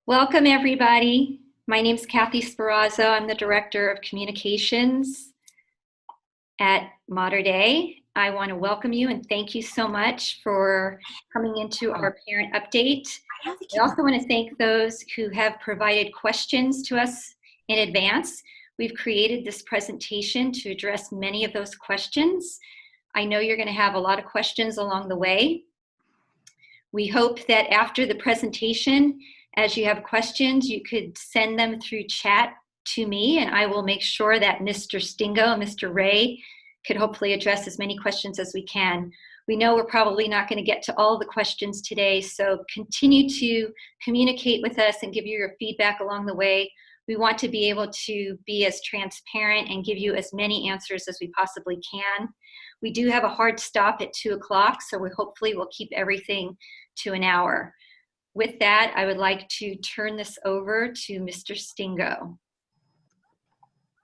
Welcome, everybody. My name is Kathy Sparazzo. I'm the Director of Communications at Mater Dei. I want to welcome you and thank you so much for coming into our parent update. I also want to thank those who have provided questions to us in advance. We've created this presentation to address many of those questions. I know you're going to have a lot of questions along the way. We hope that after the presentation, as you have questions, you could send them through chat to me, and I will make sure that Mr. Stingo and Mr. Ray could hopefully address as many questions as we can. We know we're probably not going to get to all the questions today, so continue to communicate with us and give you your feedback along the way. We want to be able to be as transparent and give you as many answers as we possibly can. We do have a hard stop at 2 o'clock, so we hopefully will keep everything to an hour. With that, I would like to turn this over to Mr. Stingo.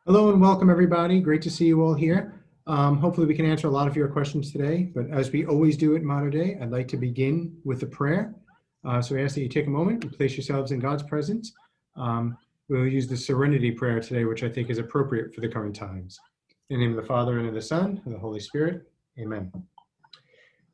Hello and welcome, everybody. Great to see you all here. Hopefully we can answer a lot of your questions today, but as we always do at Mater Dei, I'd like to begin with a prayer. So I ask that you take a moment and place yourselves in God's presence. We'll use the Serenity Prayer today, which I think is appropriate for the current times. In the name of the Father, and of the Son, and the Holy Spirit. Amen.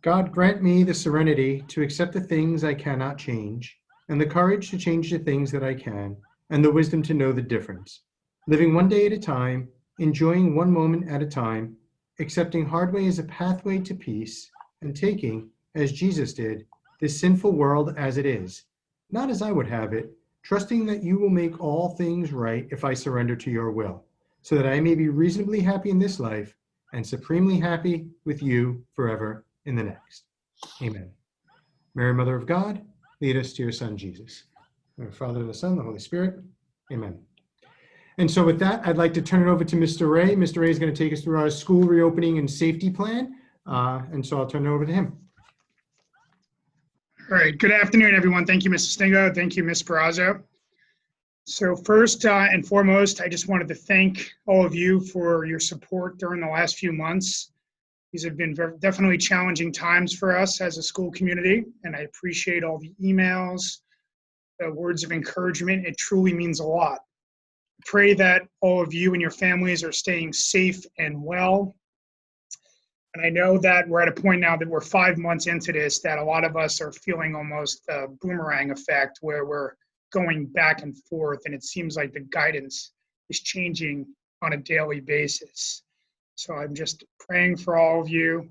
God, grant me the serenity to accept the things I cannot change, and the courage to change the things that I can, and the wisdom to know the difference. Living one day at a time, enjoying one moment at a time, accepting hard way as a pathway to peace, and taking, as Jesus did, this sinful world as it is, not as I would have it, trusting that you will make all things right if I surrender to your will, so that I may be reasonably happy in this life and supremely happy with you forever in the next. Amen. Mary, Mother of God, lead us to your Son, Jesus. And the Father, and the Son, and the Holy Spirit. Amen. And so with that, I'd like to turn it over to Mr. Ray. Mr. Ray is going to take us through our school reopening and safety plan. And so I'll turn it over to him. All right. Good afternoon, everyone. Thank you, Mr. Stingo. Thank you, Ms. Sparazzo. So first and foremost, I just wanted to thank all of you for your support during the last few months. These have been definitely challenging times for us as a school community, and I appreciate all the emails, the words of encouragement. It truly means a lot. Pray that all of you and your families are staying safe and well. And I know that we're at a point now that we're 5 months into this, that a lot of us are feeling almost a boomerang effect where we're going back and forth, and it seems like the guidance is changing on a daily basis. So I'm just praying for all of you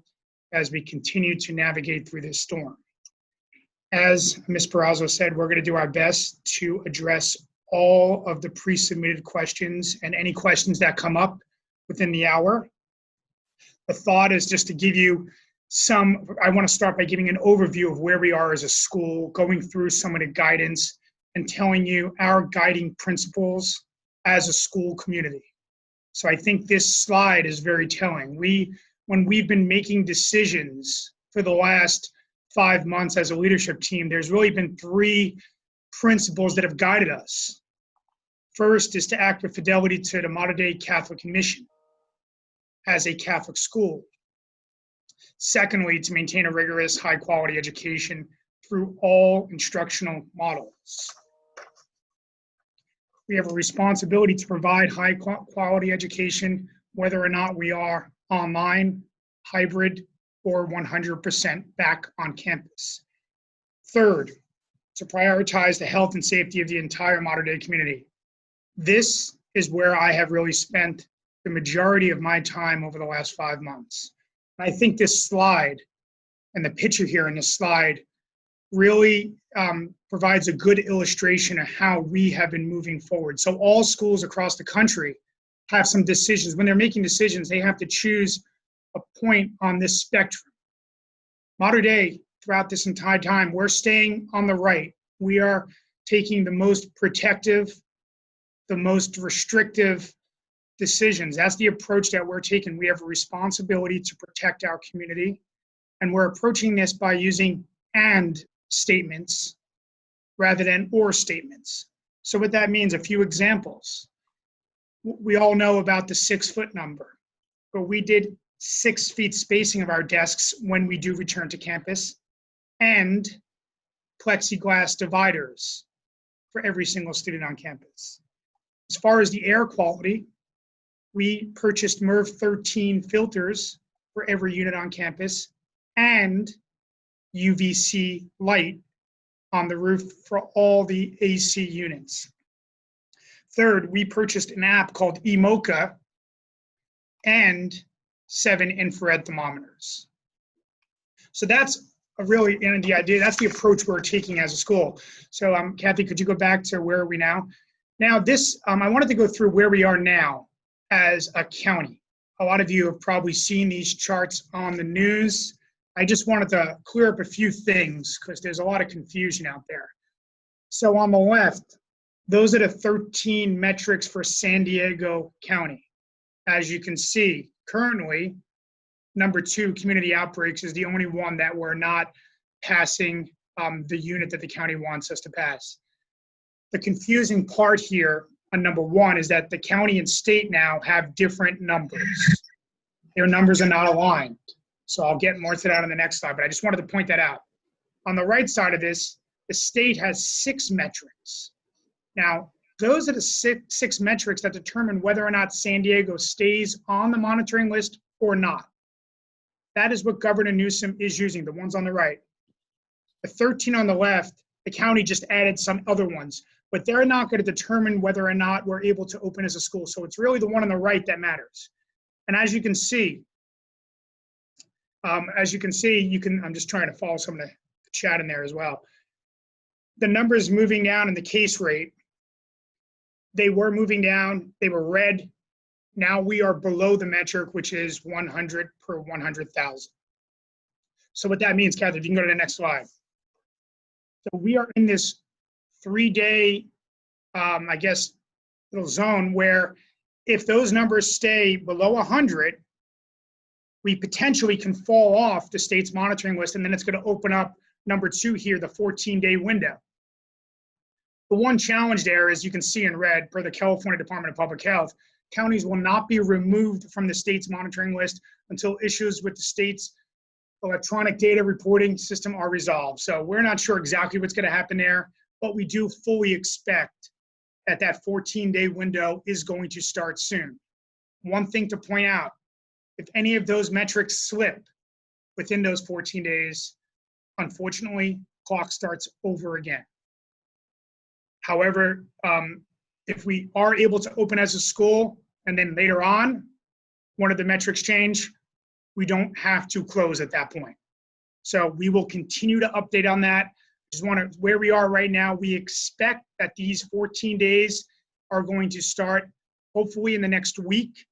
as we continue to navigate through this storm. As Ms. Sparazzo said, we're going to do our best to address all of the pre-submitted questions and any questions that come up within the hour. The thought is just to give you I want to start by giving an overview of where we are as a school, going through some of the guidance and telling you our guiding principles as a school community. So I think this slide is very telling. When we've been making decisions for the last 5 months as a leadership team, there's really been 3 principles that have guided us. First is to act with fidelity to the Mater Dei Catholic mission as a Catholic school. Secondly, to maintain a rigorous, high-quality education through all instructional models. We have a responsibility to provide high-quality education, whether or not we are online, hybrid, or 100% back on campus. Third, to prioritize the health and safety of the entire Mater Dei community. This is where I have really spent the majority of my time over the last 5 months. And I think this slide and the picture here in this slide really provides a good illustration of how we have been moving forward. So all schools across the country have some decisions. When they're making decisions, they have to choose a point on this spectrum. Mater Dei, throughout this entire time, we're staying on the right. We are taking the most protective, the most restrictive decisions. That's the approach that we're taking. We have a responsibility to protect our community, and we're approaching this by using and statements rather than or statements. So what that means, a few examples. We all know about the 6-foot number, but we did 6 feet spacing of our desks when we do return to campus, and plexiglass dividers for every single student on campus. As far as the air quality, we purchased MERV 13 filters for every unit on campus and UVC light on the roof for all the AC units. Third, we purchased an app called eMocha and 7 infrared thermometers. So that's really the idea. That's the approach we're taking as a school. So Kathy, could you go back to where are we now? Now this, I wanted to go through where we are now as a county. A lot of you have probably seen these charts on the news. I just wanted to clear up a few things because there's a lot of confusion out there. So on the left, those are the 13 metrics for San Diego County. As you can see, currently, number 2, community outbreaks, is the only one that we're not passing the unit that the county wants us to pass. The confusing part here on number 1 is that the county and state now have different numbers. Their numbers are not aligned. So I'll get more to that on the next slide, but I just wanted to point that out. On the right side of this, the state has 6 metrics. Now, those are the six metrics that determine whether or not San Diego stays on the monitoring list or not. That is what Governor Newsom is using, the ones on the right. The 13 on the left, the county just added some other ones, but they're not going to determine whether or not we're able to open as a school. So it's really the one on the right that matters. And as you can see, I'm just trying to follow some of the chat in there as well. The numbers moving down in the case rate, they were moving down, they were red. Now we are below the metric, which is 100 per 100,000. So what that means, Kathy, if you can go to the next slide. So we are in this 3-day, I guess, little zone where if those numbers stay below 100, we potentially can fall off the state's monitoring list, and then it's going to open up number 2 here, the 14-day window. The one challenge there, as you can see in red, per the California Department of Public Health, counties will not be removed from the state's monitoring list until issues with the state's electronic data reporting system are resolved. So we're not sure exactly what's going to happen there, but we do fully expect that that 14-day window is going to start soon. One thing to point out, if any of those metrics slip within those 14 days, unfortunately, clock starts over again. However, if we are able to open as a school and then later on, one of the metrics change, we don't have to close at that point. So we will continue to update on that. Just want to, where we are right now, we expect that these 14 days are going to start hopefully in the next week,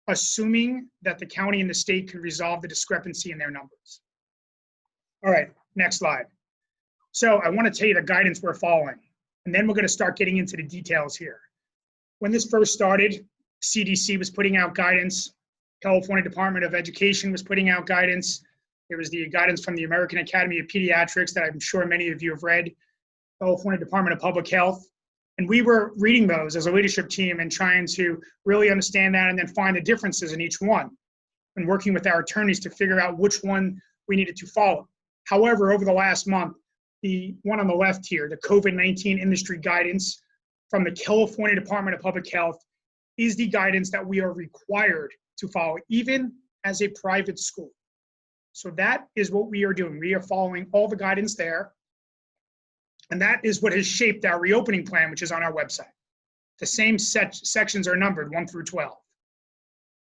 assuming that the county and the state can resolve the discrepancy in their numbers. All right, next slide. So I want to tell you the guidance we're following, and then we're going to start getting into the details here. When this first started, CDC was putting out guidance. California Department of Education was putting out guidance. There was the guidance from the American Academy of Pediatrics that I'm sure many of you have read, California Department of Public Health. And we were reading those as a leadership team and trying to really understand that and then find the differences in each one and working with our attorneys to figure out which one we needed to follow. However, over the last month, the one on the left here, the COVID-19 industry guidance from the California Department of Public Health is the guidance that we are required to follow, even as a private school. So that is what we are doing. We are following all the guidance there. And that is what has shaped our reopening plan, which is on our website. The same sections are numbered 1 through 12.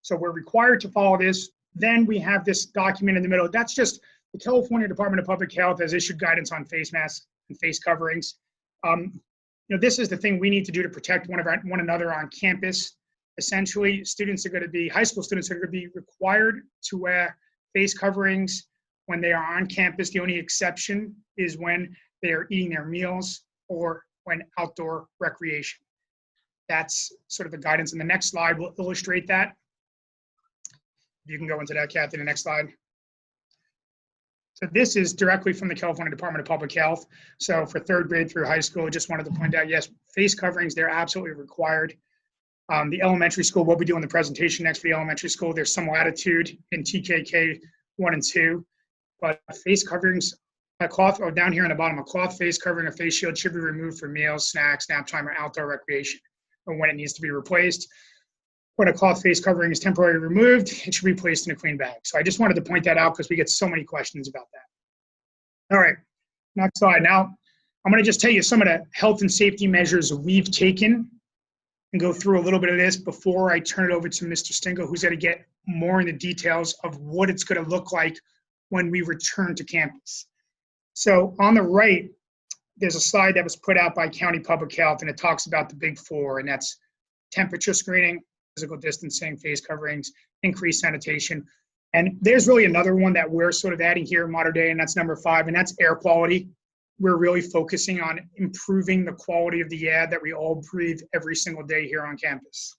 So we're required to follow this. Then we have this document in the middle. That's just the California Department of Public Health has issued guidance on face masks and face coverings. This is the thing we need to do to protect one another on campus. Essentially, high school students are going to be required to wear face coverings when they are on campus. The only exception is when they are eating their meals or when outdoor recreation. That's sort of the guidance. And the next slide will illustrate that. You can go into that, Kathy, the next slide. So this is directly from the California Department of Public Health. So for 3rd grade through high school, just wanted to point out, yes, face coverings, they're absolutely required. The elementary school, we'll be doing the presentation next for the elementary school. There's some latitude in TKK 1 and 2, but face coverings A cloth, or down here on the bottom, a cloth face covering or face shield should be removed for meals, snacks, nap time, or outdoor recreation, or when it needs to be replaced. When a cloth face covering is temporarily removed, it should be placed in a clean bag. So I just wanted to point that out because we get so many questions about that. All right, next slide. Now, I'm going to just tell you some of the health and safety measures we've taken and go through a little bit of this before I turn it over to Mr. Stingo, who's going to get more in the details of what it's going to look like when we return to campus. So on the right, there's a slide that was put out by County Public Health, and it talks about the big four, and that's temperature screening, physical distancing, face coverings, increased sanitation. And there's really another one that we're sort of adding here in modern day, and that's number 5, and that's air quality. We're really focusing on improving the quality of the air that we all breathe every single day here on campus.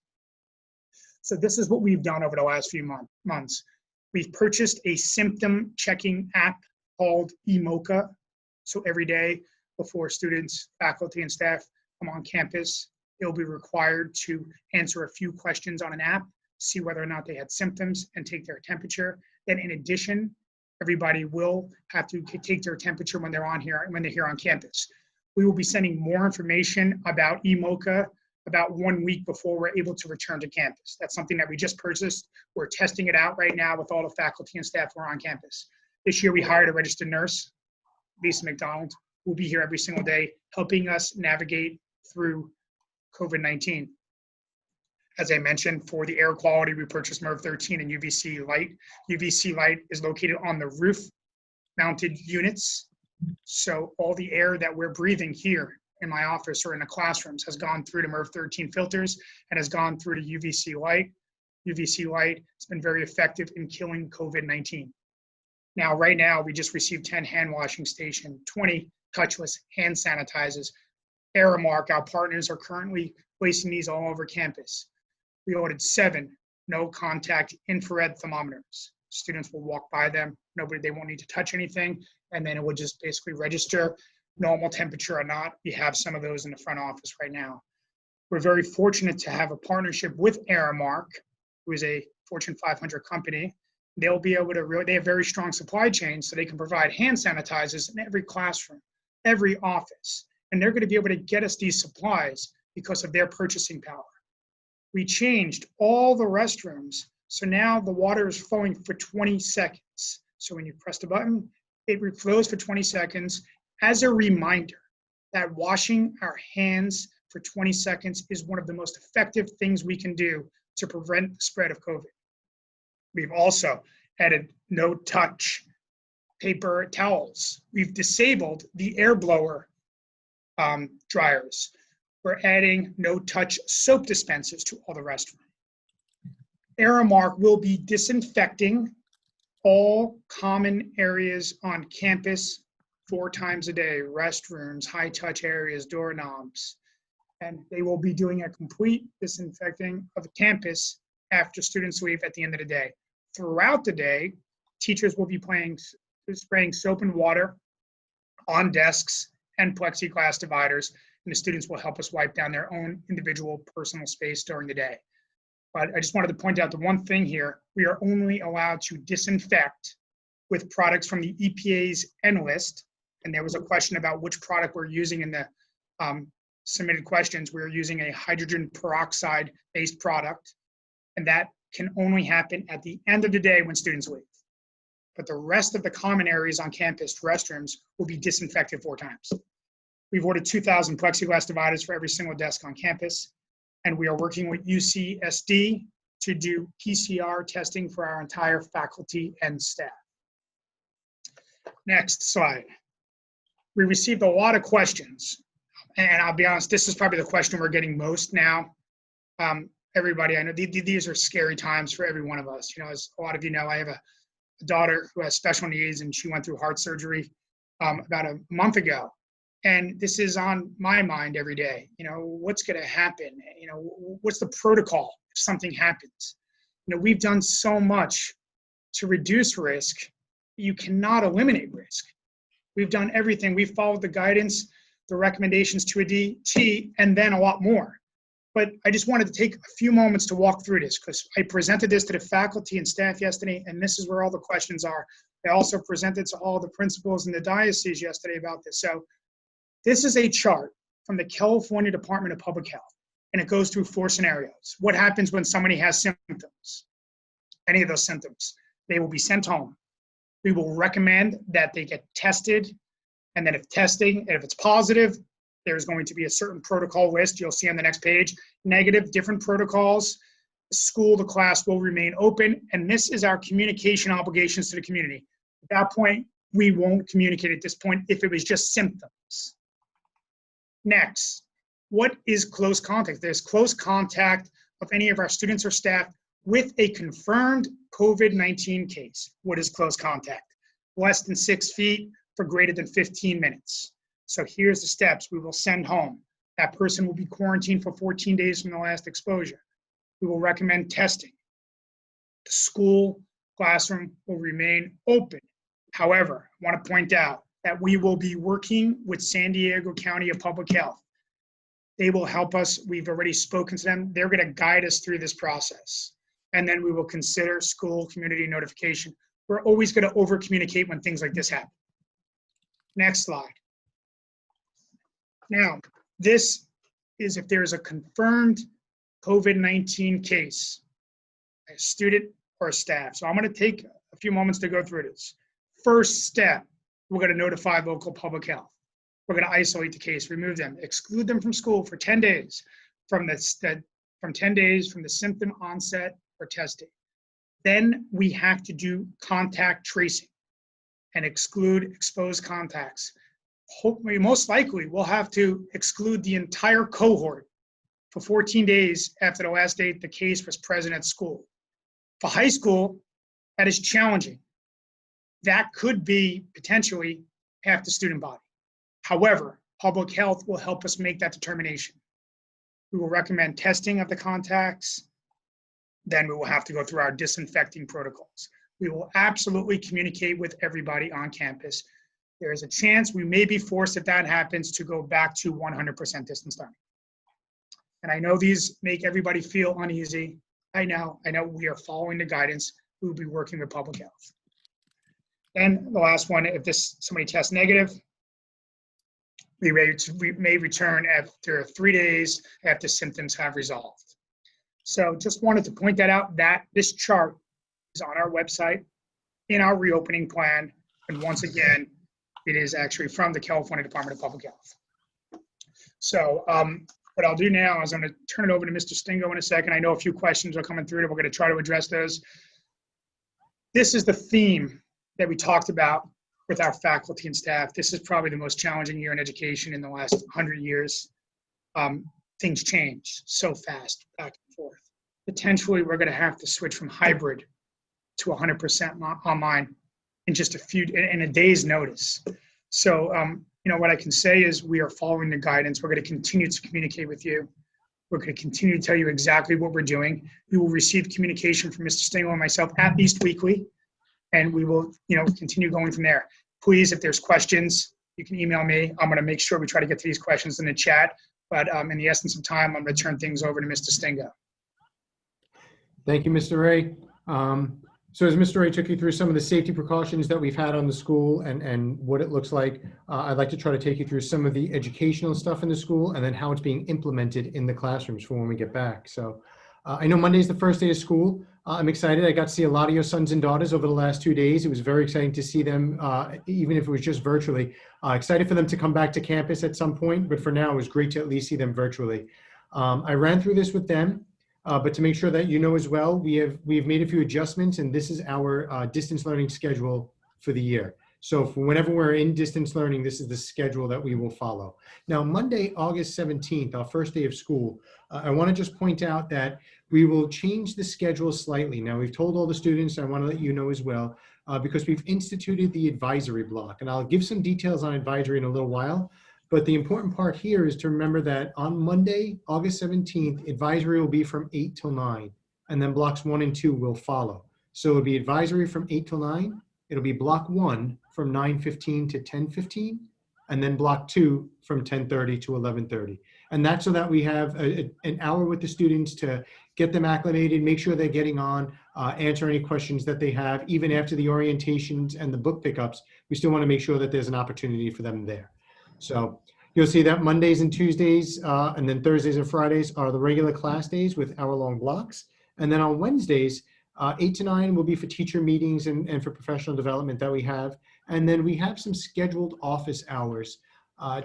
So this is what we've done over the last few months. We've purchased a symptom checking app called eMocha. So every day before students, faculty, and staff come on campus, they'll be required to answer a few questions on an app, see whether or not they had symptoms, and take their temperature. Then in addition, everybody will have to take their temperature when they're here on campus. We will be sending more information about eMocha about 1 week before we're able to return to campus. That's something that we just purchased. We're testing it out right now with all the faculty and staff who are on campus. This year we hired a registered nurse, Lisa McDonald, who will be here every single day, helping us navigate through COVID-19. As I mentioned, for the air quality, we purchased MERV 13 and UVC light. UVC light is located on the roof-mounted units. So all the air that we're breathing here in my office or in the classrooms has gone through the MERV 13 filters and has gone through the UVC light. UVC light has been very effective in killing COVID-19. Now, right now, we just received 10 hand washing stations, 20 touchless hand sanitizers. Aramark, our partners, are currently placing these all over campus. We ordered 7 no-contact infrared thermometers. Students will walk by them. They won't need to touch anything, and then it will just basically register normal temperature or not. We have some of those in the front office right now. We're very fortunate to have a partnership with Aramark, who is a Fortune 500 company. They'll be able to they have very strong supply chains, so they can provide hand sanitizers in every classroom, every office, and they're going to be able to get us these supplies because of their purchasing power. We changed all the restrooms, so now the water is flowing for 20 seconds. So when you press the button, it flows for 20 seconds as a reminder that washing our hands for 20 seconds is one of the most effective things we can do to prevent the spread of COVID. We've also added no-touch paper towels. We've disabled the air blower dryers. We're adding no-touch soap dispensers to all the restrooms. Aramark will be disinfecting all common areas on campus 4 times a day, restrooms, high-touch areas, doorknobs, and they will be doing a complete disinfecting of the campus after students leave at the end of the day. Throughout the day, teachers will be spraying soap and water on desks and plexiglass dividers, and the students will help us wipe down their own individual personal space during the day. But I just wanted to point out the one thing here: we are only allowed to disinfect with products from the EPA's N list, and there was a question about which product we're using in the submitted questions. We're using a hydrogen peroxide-based product, and that can only happen at the end of the day when students leave. But the rest of the common areas on campus, restrooms, will be disinfected 4 times. We've ordered 2,000 plexiglass dividers for every single desk on campus, and we are working with UCSD to do PCR testing for our entire faculty and staff. Next slide. We received a lot of questions, and I'll be honest, this is probably the question we're getting most now. Everybody, I know these are scary times for every one of us. You know, as a lot of you know, I have a daughter who has special needs, and she went through heart surgery about a month ago. And this is on my mind every day. You know, what's going to happen? You know, what's the protocol if something happens? You know, we've done so much to reduce risk. You cannot eliminate risk. We've done everything. We've followed the guidance, the recommendations to a T, and then a lot more. But I just wanted to take a few moments to walk through this because I presented this to the faculty and staff yesterday, and this is where all the questions are. I also presented to all the principals in the diocese yesterday about this. So this is a chart from the California Department of Public Health, and it goes through 4 scenarios. What happens when somebody has symptoms? Any of those symptoms, they will be sent home. We will recommend that they get tested, and then if it's positive, there's going to be a certain protocol list you'll see on the next page. Negative, different protocols. The school, the class will remain open, and this is our communication obligations to the community. At that point, we won't communicate at this point if it was just symptoms. Next, what is close contact? There's close contact of any of our students or staff with a confirmed COVID-19 case. What is close contact? Less than 6 feet for greater than 15 minutes. So here's the steps. We will send home. That person will be quarantined for 14 days from the last exposure. We will recommend testing. The school classroom will remain open. However, I want to point out that we will be working with San Diego County of Public Health. They will help us. We've already spoken to them. They're going to guide us through this process. And then we will consider school community notification. We're always going to over-communicate when things like this happen. Next slide. Now, this is if there's a confirmed COVID-19 case, a student or a staff. So I'm going to take a few moments to go through this. First step, we're going to notify local public health. We're going to isolate the case, remove them, exclude them from school for 10 days from the symptom onset or testing. Then we have to do contact tracing and exclude exposed contacts. Hopefully, most likely, we'll have to exclude the entire cohort for 14 days after the last date the case was present at school. For high school, that is challenging. That could be potentially half the student body. However, public health will help us make that determination. We will recommend testing of the contacts. Then we will have to go through our disinfecting protocols. We will absolutely communicate with everybody on campus. There is a chance we may be forced, if that happens, to go back to 100% distance learning. And I know these make everybody feel uneasy. I know we are following the guidance. We will be working with public health. Then the last one, if somebody tests negative, we may return after 3 days after symptoms have resolved. So just wanted to point that out, that this chart is on our website in our reopening plan. And once again, it is actually from the California Department of Public Health. So what I'll do now is I'm going to turn it over to Mr. Stingo in a second. I know a few questions are coming through, and we're going to try to address those. This is the theme that we talked about with our faculty and staff. This is probably the most challenging year in education in the last 100 years. Things change so fast, back and forth. Potentially, we're going to have to switch from hybrid to 100% online in just in a day's notice. So, what I can say is we are following the guidance. We're going to continue to communicate with you. We're going to continue to tell you exactly what we're doing. You will receive communication from Mr. Stingo and myself at least weekly, and we will, continue going from there. Please, if there's questions, you can email me. I'm going to make sure we try to get to these questions in the chat. But in the essence of time, I'm going to turn things over to Mr. Stingo. Thank you, Mr. Ray. So as Mr. Ray took you through some of the safety precautions that we've had on the school and what it looks like, I'd like to try to take you through some of the educational stuff in the school and then how it's being implemented in the classrooms for when we get back. So I know Monday's the first day of school. I'm excited. I got to see a lot of your sons and daughters over the last 2 days. It was very exciting to see them, even if it was just virtually. Excited for them to come back to campus at some point, but for now, it was great to at least see them virtually. I ran through this with them, but to make sure that you know as well, we've made a few adjustments, and this is our distance learning schedule for the year. So for whenever we're in distance learning, this is the schedule that we will follow. Now, Monday, August 17th, our first day of school, I want to just point out that we will change the schedule slightly. Now, we've told all the students, I want to let you know as well, because we've instituted the advisory block. And I'll give some details on advisory in a little while. But the important part here is to remember that on Monday, August 17th, advisory will be from 8 till 9. And then blocks 1 and 2 will follow. So it'll be advisory from 8 till 9. It'll be block 1 from 9:15 to 10:15. and then block 2 from 10:30 to 11:30. And that's so that we have an hour with the students to get them acclimated, make sure they're getting on, answer any questions that they have. Even after the orientations and the book pickups, we still want to make sure that there's an opportunity for them there. So you'll see that Mondays and Tuesdays, and then Thursdays and Fridays are the regular class days with hour-long blocks. And then on Wednesdays, 8 to 9 will be for teacher meetings and for professional development that we have. And then we have some scheduled office hours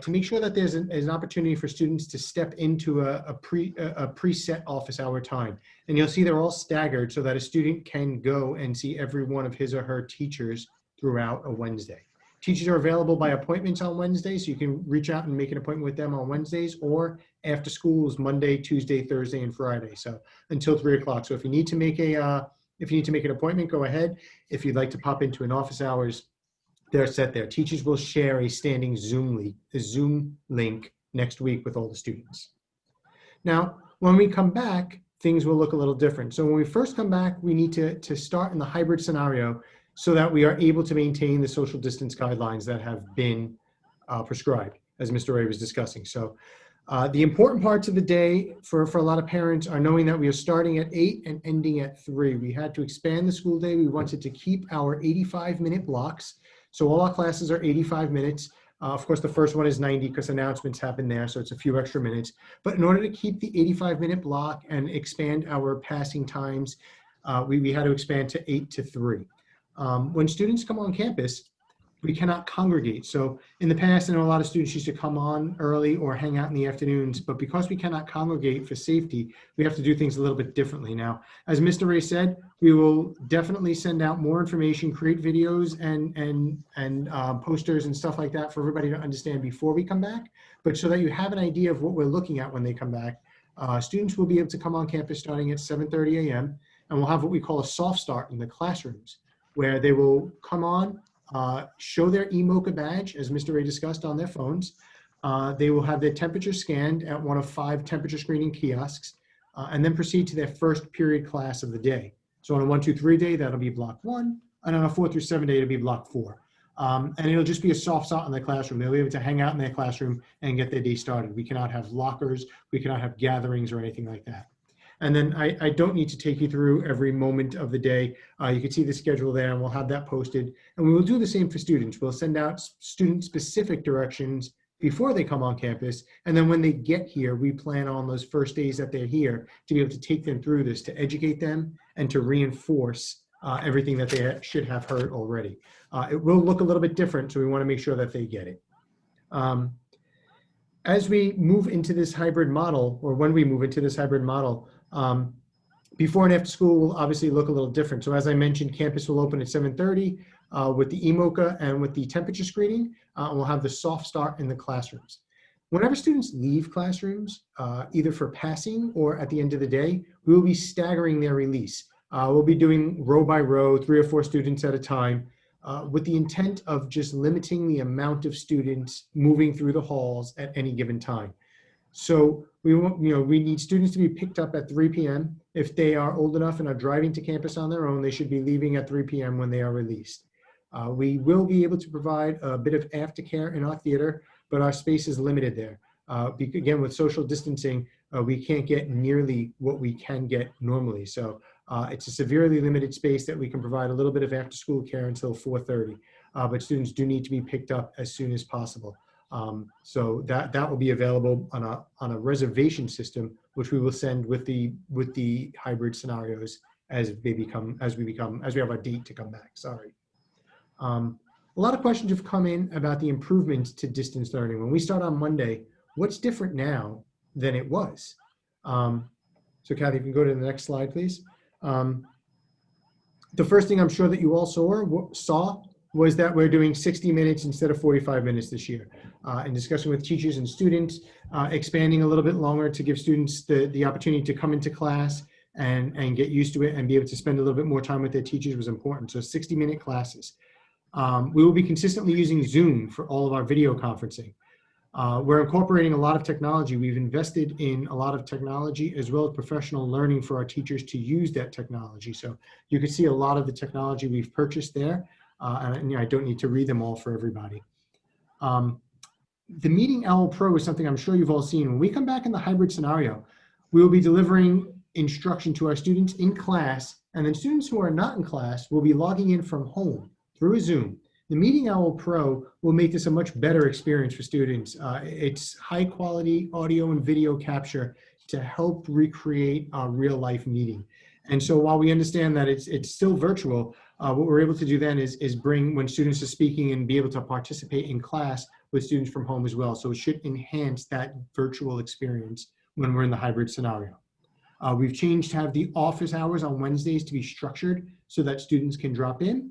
to make sure that there's an opportunity for students to step into a preset office hour time. And you'll see they're all staggered so that a student can go and see every one of his or her teachers throughout a Wednesday. Teachers are available by appointments on Wednesdays, so you can reach out and make an appointment with them on Wednesdays, or after school is Monday, Tuesday, Thursday, and Friday. So until 3 o'clock. So if you need to make an appointment, go ahead. If you'd like to pop into an office hours, they're set there. Teachers will share a standing Zoom link next week with all the students. Now, when we come back, things will look a little different. So when we first come back, we need to start in the hybrid scenario so that we are able to maintain the social distance guidelines that have been prescribed, as Mr. Ray was discussing. So the important parts of the day for a lot of parents are knowing that we are starting at 8 and ending at 3. We had to expand the school day. We wanted to keep our 85-minute blocks. So all our classes are 85 minutes. Of course, the first one is 90 because announcements happen there, so it's a few extra minutes. But in order to keep the 85-minute block and expand our passing times, we had to expand to 8 to 3. When students come on campus, we cannot congregate. So in the past, I know a lot of students used to come on early or hang out in the afternoons, but because we cannot congregate for safety, we have to do things a little bit differently now. As Mr. Ray said, we will definitely send out more information, create videos and posters and stuff like that for everybody to understand before we come back, but so that you have an idea of what we're looking at when they come back. Students will be able to come on campus starting at 7:30 a.m. and we'll have what we call a soft start in the classrooms, where they will come on, show their eMocha badge, as Mr. Ray discussed, on their phones. They will have their temperature scanned at one of 5 temperature screening kiosks, and then proceed to their first period class of the day. So on a 1, 2, 3 day, that'll be block 1, and on a 4 through 7 day, it'll be block 4. And it'll just be a soft start in the classroom. They'll be able to hang out in their classroom and get their day started. We cannot have lockers, we cannot have gatherings or anything like that. And then I don't need to take you through every moment of the day. You can see the schedule there, and we'll have that posted. And we will do the same for students. We'll send out student-specific directions before they come on campus. And then when they get here, we plan on those first days that they're here to be able to take them through this, to educate them and to reinforce everything that they should have heard already. It will look a little bit different, so we want to make sure that they get it. As we move into this hybrid model, or when we move into this hybrid model, before and after school will obviously look a little different. So as I mentioned, campus will open at 7:30 with the eMocha and with the temperature screening, and we'll have the soft start in the classrooms. Whenever students leave classrooms, either for passing or at the end of the day, we will be staggering their release. We'll be doing row by row, 3 or 4 students at a time, with the intent of just limiting the amount of students moving through the halls at any given time. So we need students to be picked up at 3 p.m. If they are old enough and are driving to campus on their own, they should be leaving at 3 p.m. when they are released. We will be able to provide a bit of aftercare in our theater, but our space is limited there. Again, with social distancing, we can't get nearly what we can get normally. So it's a severely limited space that we can provide a little bit of after-school care until 4:30. But students do need to be picked up as soon as possible. So that will be available on a reservation system, which we will send with the hybrid scenarios as we have our date to come back. Sorry. A lot of questions have come in about the improvements to distance learning. When we start on Monday, what's different now than it was? So Kathy, if you can go to the next slide, please. The first thing I'm sure that you all saw was that we're doing 60 minutes instead of 45 minutes this year. In discussion with teachers and students, expanding a little bit longer to give students the opportunity to come into class and get used to it and be able to spend a little bit more time with their teachers was important. So 60-minute classes. We will be consistently using Zoom for all of our video conferencing. We're incorporating a lot of technology. We've invested in a lot of technology as well as professional learning for our teachers to use that technology. So you can see a lot of the technology we've purchased there. And I don't need to read them all for everybody. the Meeting Owl Pro is something I'm sure you've all seen. When we come back in the hybrid scenario, we will be delivering instruction to our students in class, and then students who are not in class will be logging in from home through a Zoom. The Meeting Owl Pro will make this a much better experience for students. It's high quality audio and video capture to help recreate a real life meeting. And so while we understand that it's still virtual, what we're able to do then is bring, when students are speaking, and be able to participate in class with students from home as well. So it should enhance that virtual experience when we're in the hybrid scenario. We've changed to have the office hours on Wednesdays to be structured so that students can drop in.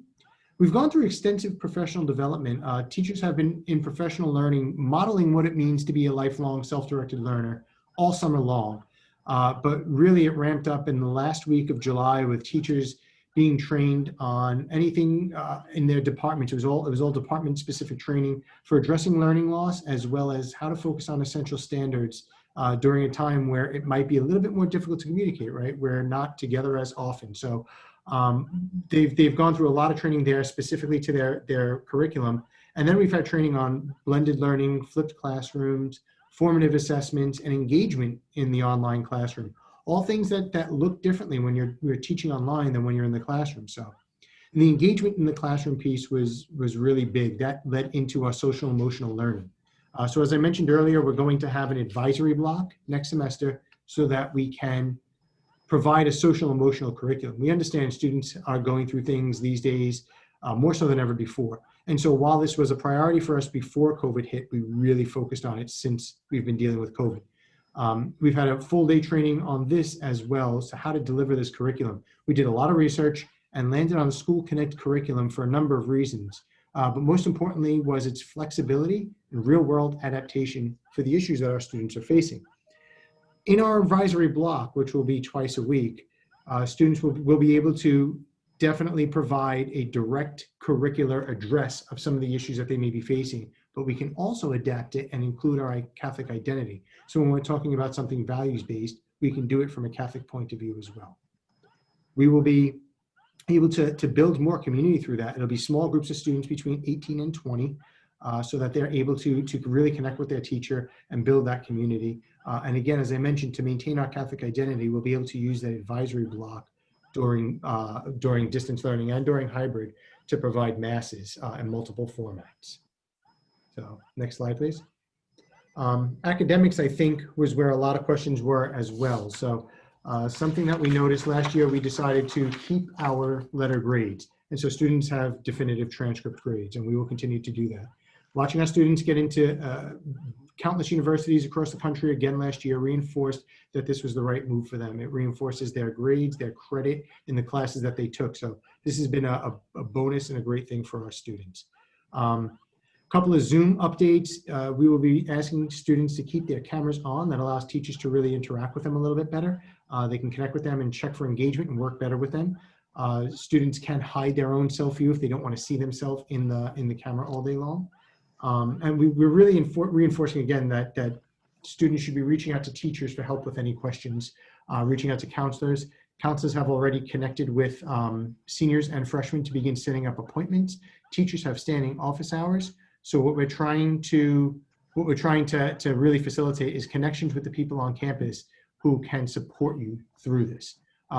We've gone through extensive professional development. Teachers have been in professional learning, modeling what it means to be a lifelong self-directed learner all summer long. But really it ramped up in the last week of July with teachers being trained on anything in their departments. It was all department specific training for addressing learning loss, as well as how to focus on essential standards during a time where it might be a little bit more difficult to communicate, right? We're not together as often. So they've gone through a lot of training there specifically to their curriculum. And then we've had training on blended learning, flipped classrooms, formative assessments, and engagement in the online classroom. All things that look differently when you're teaching online than when you're in the classroom. So the engagement in the classroom piece was really big. That led into our social emotional learning. So as I mentioned earlier, we're going to have an advisory block next semester so that we can provide a social emotional curriculum. We understand students are going through things these days more so than ever before. And so while this was a priority for us before COVID hit, we really focused on it since we've been dealing with COVID. We've had a full day training on this as well, so how to deliver this curriculum. We did a lot of research and landed on the School Connect curriculum for a number of reasons. But most importantly was its flexibility and real world adaptation for the issues that our students are facing. In our advisory block, which will be twice a week, students will be able to definitely provide a direct curricular address of some of the issues that they may be facing, but we can also adapt it and include our Catholic identity. So when we're talking about something values-based, we can do it from a Catholic point of view as well. We will be able to build more community through that. It'll be small groups of students between 18 and 20, so that they're able to really connect with their teacher and build that community. And again, as I mentioned, to maintain our Catholic identity, we'll be able to use that advisory block during distance learning and during hybrid to provide masses in multiple formats. So next slide, please. Academics, I think, was where a lot of questions were as well. So something that we noticed last year, we decided to keep our letter grades. And so students have definitive transcript grades, and we will continue to do that. Watching our students get into countless universities across the country again last year reinforced that this was the right move for them. It reinforces their grades, their credit in the classes that they took. So this has been a bonus and a great thing for our students. Couple of Zoom updates. We will be asking students to keep their cameras on. That allows teachers to really interact with them a little bit better. They can connect with them and check for engagement and work better with them. Students can hide their own self-view if they don't want to see themselves in the camera all day long. And we're really reinforcing again that students should be reaching out to teachers for help with any questions, reaching out to counselors. Counselors have already connected with seniors and freshmen to begin setting up appointments. Teachers have standing office hours. So what we're trying to really facilitate is connections with the people on campus who can support you through this.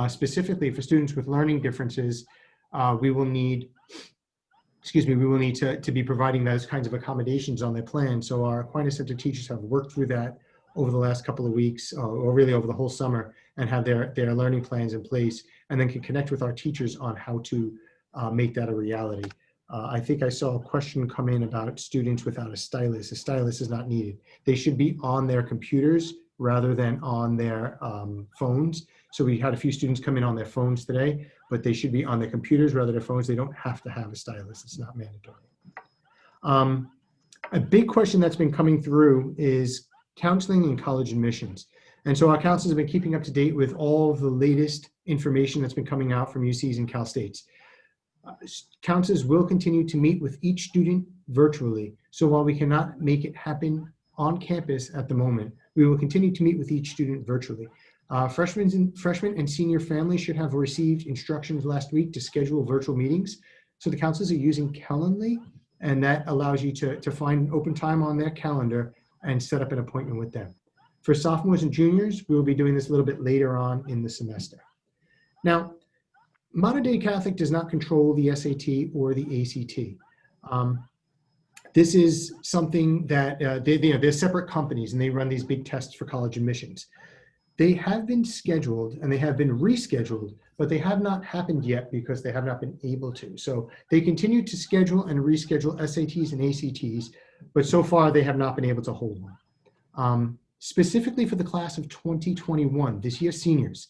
Specifically for students with learning differences, we will need to be providing those kinds of accommodations on their plan. So our Aquinas Center teachers have worked through that over the last couple of weeks, or really over the whole summer, and have their learning plans in place, and then can connect with our teachers on how to make that a reality. I think I saw a question come in about students without a stylus. A stylus is not needed. They should be on their computers rather than on their phones. So we had a few students come in on their phones today, but they should be on their computers rather than their phones. They don't have to have a stylus. It's not mandatory. A big question that's been coming through is counseling and college admissions. And so our counselors have been keeping up to date with all of the latest information that's been coming out from UCs and Cal States. Counselors will continue to meet with each student virtually. So while we cannot make it happen on campus at the moment, we will continue to meet with each student virtually. Freshmen and senior families should have received instructions last week to schedule virtual meetings. So the counselors are using Calendly and that allows you to find open time on their calendar and set up an appointment with them. For sophomores and juniors, we'll be doing this a little bit later on in the semester. Now, Modern Day Catholic does not control the SAT or the ACT. This is something that they're separate companies, and they run these big tests for college admissions. They have been scheduled and they have been rescheduled, but they have not happened yet because they have not been able to. So they continue to schedule and reschedule SATs and ACTs, but so far they have not been able to hold one. Specifically for the class of 2021, this year's seniors,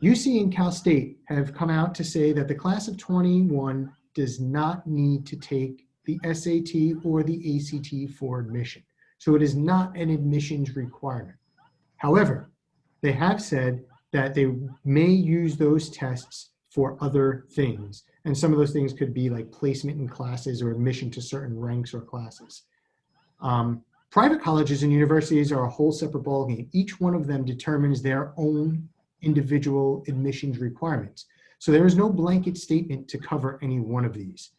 UC and Cal State have come out to say that the class of 21 does not need to take the SAT or the ACT for admission. So it is not an admissions requirement. However, they have said that they may use those tests for other things. And some of those things could be like placement in classes or admission to certain ranks or classes. Private colleges and universities are a whole separate ballgame. Each one of them determines their own individual admissions requirements. So there is no blanket statement to cover any one of these.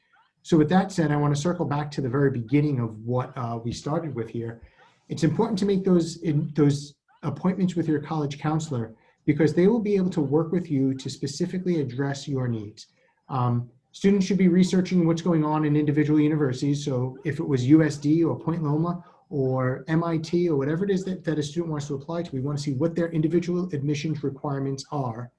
So with that said, I want to circle back to the very beginning of what we started with here. It's important to make those appointments with your college counselor because they will be able to work with you to specifically address your needs. Students should be researching what's going on in individual universities. So if it was USD or Point Loma or MIT or whatever it is that a student wants to apply to, we want to see what their individual admissions requirements are.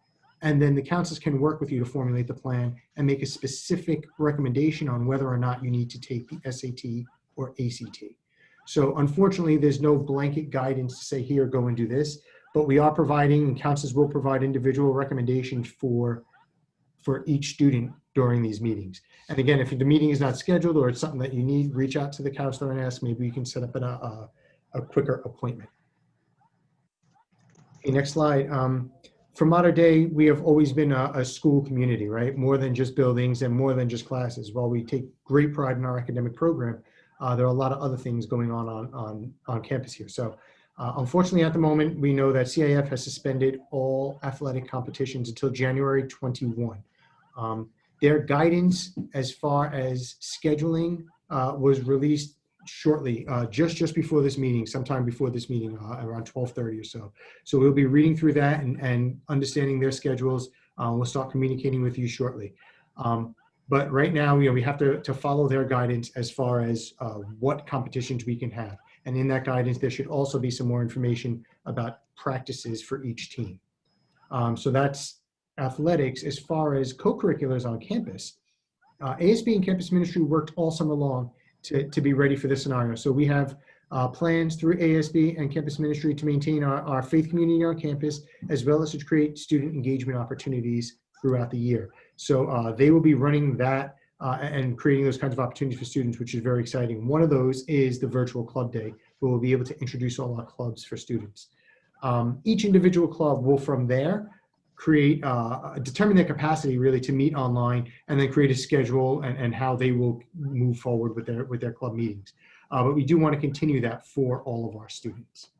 And then the counselors can work with you to formulate the plan and make a specific recommendation on whether or not you need to take the SAT or ACT. So unfortunately, there's no blanket guidance to say, here, go and do this, but we are providing, and counselors will provide individual recommendations for each student during these meetings. And again, if the meeting is not scheduled or it's something that you need, reach out to the counselor and ask, maybe you can set up a quicker appointment. Okay, next slide. For Modern Day, we have always been a school community, right? More than just buildings and more than just classes. While we take great pride in our academic program, there are a lot of other things going on campus here. So unfortunately, at the moment, we know that CIF has suspended all athletic competitions until January 21. Their guidance as far as scheduling was released shortly, just before this meeting, sometime before this meeting, around 12:30 or so. So we'll be reading through that and understanding their schedules. We'll start communicating with you shortly. But right now, we have to follow their guidance as far as what competitions we can have. And in that guidance, there should also be some more information about practices for each team. So that's athletics. As far as co-curriculars on campus, ASB and campus ministry worked all summer long to be ready for this scenario. So we have plans through ASB and campus ministry to maintain our faith community on campus, as well as to create student engagement opportunities throughout the year. So they will be running that and creating those kinds of opportunities for students, which is very exciting. One of those is the virtual club day, where we'll be able to introduce all our clubs for students. Each individual club will from there create, determine their capacity really to meet online, and then create a schedule and how they will move forward with their club meetings. But we do want to continue that for all of our students.